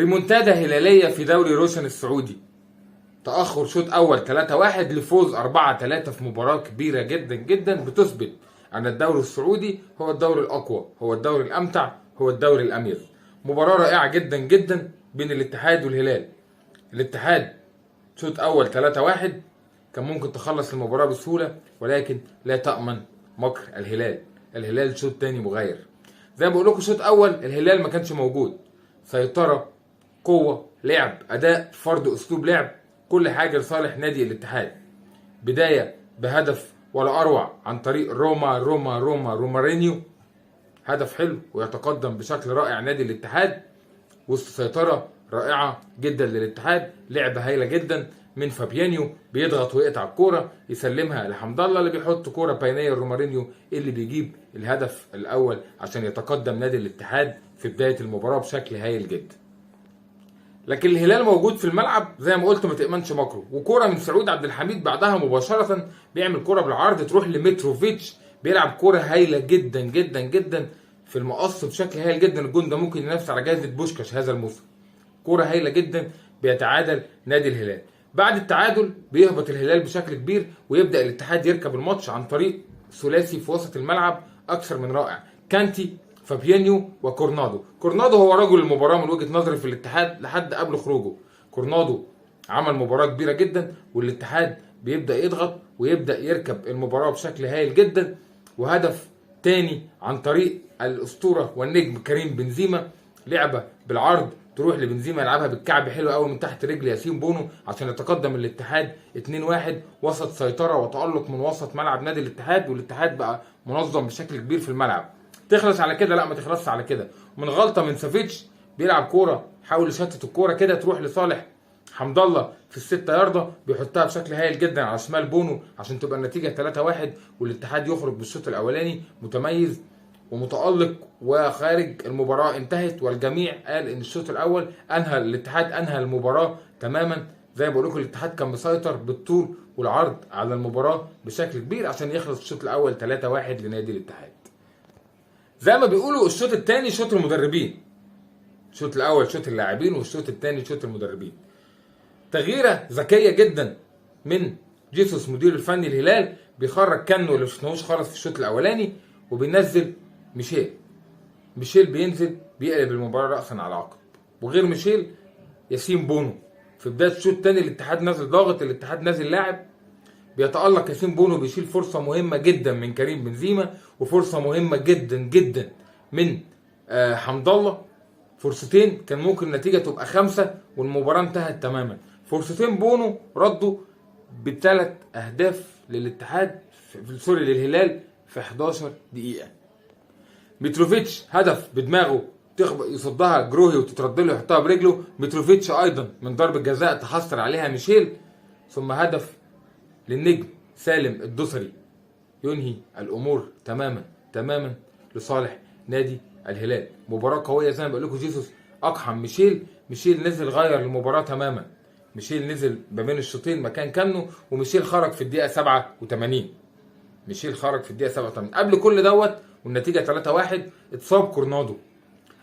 ريمونتادا هلالية في دوري روشن السعودي. تأخر شوط أول 3-1 لفوز 4-3 في مباراة كبيرة جدا جدا بتثبت أن الدوري السعودي هو الدوري الأقوى، هو الدوري الأمتع، هو الدوري الأميز. مباراة رائعة جدا جدا بين الاتحاد والهلال. الاتحاد شوط أول 3-1 كان ممكن تخلص المباراة بسهولة، ولكن لا تأمن مكر الهلال. الهلال شوط تاني مغاير. زي ما بقول لكم شوط أول الهلال ما كانش موجود. سيطرة، قوة، لعب، أداء، فرض أسلوب لعب، كل حاجة لصالح نادي الاتحاد. بداية بهدف ولا أروع عن طريق رومارينيو. هدف حلو ويتقدم بشكل رائع نادي الاتحاد وسط سيطرة رائعة جدا للاتحاد. لعبة هايلة جدا من فابيانيو، بيضغط ويقطع الكورة يسلمها لحمد الله اللي بيحط كورة بينية رومارينيو اللي بيجيب الهدف الأول عشان يتقدم نادي الاتحاد في بداية المباراة بشكل هايل جدا. لكن الهلال موجود في الملعب زي ما قلت ما تأمنش مكره، وكوره من سعود عبد الحميد بعدها مباشره بيعمل كوره بالعرض تروح لمتروفيتش، بيلعب كوره هايله جدا جدا جدا في المقص بشكل هايل جدا. الجون ده ممكن ينافس على جائزه بوشكاش هذا الموسم. كوره هايله جدا. بيتعادل نادي الهلال. بعد التعادل بيهبط الهلال بشكل كبير ويبدا الاتحاد يركب الماتش عن طريق ثلاثي في وسط الملعب اكثر من رائع. كانتي، فابيانيو، وكورنادو. كورنادو هو رجل المباراه من وجهه نظري في الاتحاد لحد قبل خروجه. كورنادو عمل مباراه كبيره جدا والاتحاد بيبدا يضغط ويبدا يركب المباراه بشكل هايل جدا. وهدف تاني عن طريق الاسطوره والنجم كريم بنزيما. لعبه بالعرض تروح لبنزيما يلعبها بالكعب حلو قوي من تحت رجل ياسين بونو عشان يتقدم الاتحاد 2-1. وسط سيطره وتالق من وسط ملعب نادي الاتحاد، والاتحاد بقى منظم بشكل كبير في الملعب. تخلص على كده؟ لا، ما تخلصش على كده. ومن غلطه من سافيتش بيلعب كوره حاول يشتت الكوره كده تروح لصالح حمد الله في الستة ياردة، بيحطها بشكل هايل جدا على شمال بونو عشان تبقى النتيجه 3-1 والاتحاد يخرج بالشوط الاولاني متميز ومتالق وخارج المباراه انتهت. والجميع قال ان الشوط الاول الاتحاد انهى المباراه تماما. زي ما بقول لكم الاتحاد كان مسيطر بالطول والعرض على المباراه بشكل كبير عشان يخلص الشوط الاول 3-1 لنادي الاتحاد. زي ما بيقولوا الشوط الثاني شوط المدربين. الشوط الاول شوط اللاعبين والشوط الثاني شوط المدربين. تغييره ذكيه جدا من جيسوس مدير الفني الهلال، بيخرج كانو اللي مشفناهوش خالص في الشوط الاولاني وبينزل ميشيل بينزل بيقلب المباراه راسا على عقب. وغير ميشيل ياسين بونو. في بدايه الشوط الثاني الاتحاد نازل ضاغط، الاتحاد نازل لاعب. بيتألق ياسين بونو بيشيل فرصة مهمة جدا من كريم بنزيما وفرصة مهمة جدا جدا من حمد الله. فرصتين كان ممكن النتيجة تبقى 5 والمباراة انتهت تماما. فرصتين بونو ردوا ب3 أهداف للاتحاد للهلال في 11 دقيقة. متروفيتش هدف بدماغه يصدها جروهي وتترد له يحطها برجله. متروفيتش أيضا من ضربة جزاء تحصل عليها ميشيل. ثم هدف للنجم سالم الدوسري ينهي الامور تماما تماما لصالح نادي الهلال. مباراه قويه زي ما بقول لكم. جيسوس اقحم ميشيل نزل غير المباراه تماما. ميشيل نزل ما بين الشوطين مكان كانو، وميشيل خرج في الدقيقه 87. قبل كل دوت والنتيجه 3-1 اتصاب كورنادو.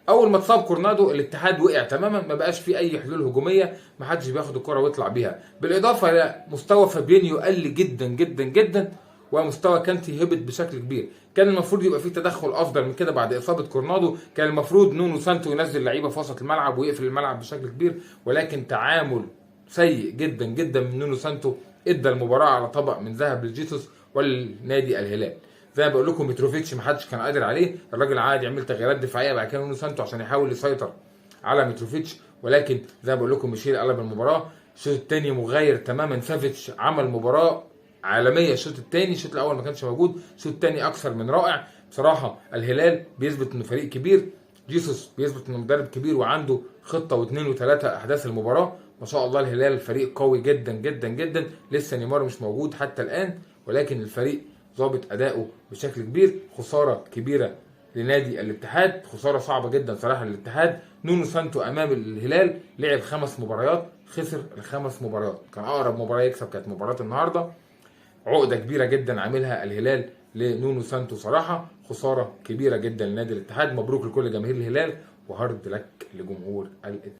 اول ما اتصاب كورنادو الاتحاد وقع تماما، ما بقاش فيه اي حلول هجوميه، ما حدش بياخد الكره ويطلع بيها. بالاضافه الى مستوى فابينيو قل جدا جدا جدا ومستوى كانتي هبط بشكل كبير. كان المفروض يبقى فيه تدخل افضل من كده بعد اصابه كورنادو. كان المفروض نونو سانتو ينزل لعيبه في وسط الملعب ويقفل الملعب بشكل كبير، ولكن تعامل سيء جدا جدا من نونو سانتو ادى المباراه على طبق من ذهب للجيسوس والنادي الهلال. زي ما بقول لكم متروفيتش ما حدش كان قادر عليه. الراجل عادي يعمل تغييرات دفاعيه بعد كده نونو سانتو عشان يحاول يسيطر على متروفيتش، ولكن زي ما بقول لكم ميشيل قلب المباراه. الشوط الثاني مغاير تماما. سافيتش عمل مباراه عالميه الشوط الثاني. الشوط الاول ما كانش موجود، الشوط الثاني اكثر من رائع بصراحه. الهلال بيثبت انه فريق كبير، جيسوس بيثبت انه مدرب كبير وعنده خطه واثنين وثلاثه احداث المباراه. ما شاء الله الهلال فريق قوي جدا جدا جدا. لسه نيمار مش موجود حتى الان، ولكن الفريق ظابط اداؤه بشكل كبير. خساره كبيره لنادي الاتحاد، خساره صعبه جدا صراحه للاتحاد. نونو سانتو امام الهلال لعب 5 مباريات خسر ال5 مباريات. كان اقرب مباراه يكسب كانت مباراه النهارده. عقده كبيره جدا عاملها الهلال لنونو سانتو صراحه. خساره كبيره جدا لنادي الاتحاد. مبروك لكل جماهير الهلال وهارد لك لجمهور الاتحاد.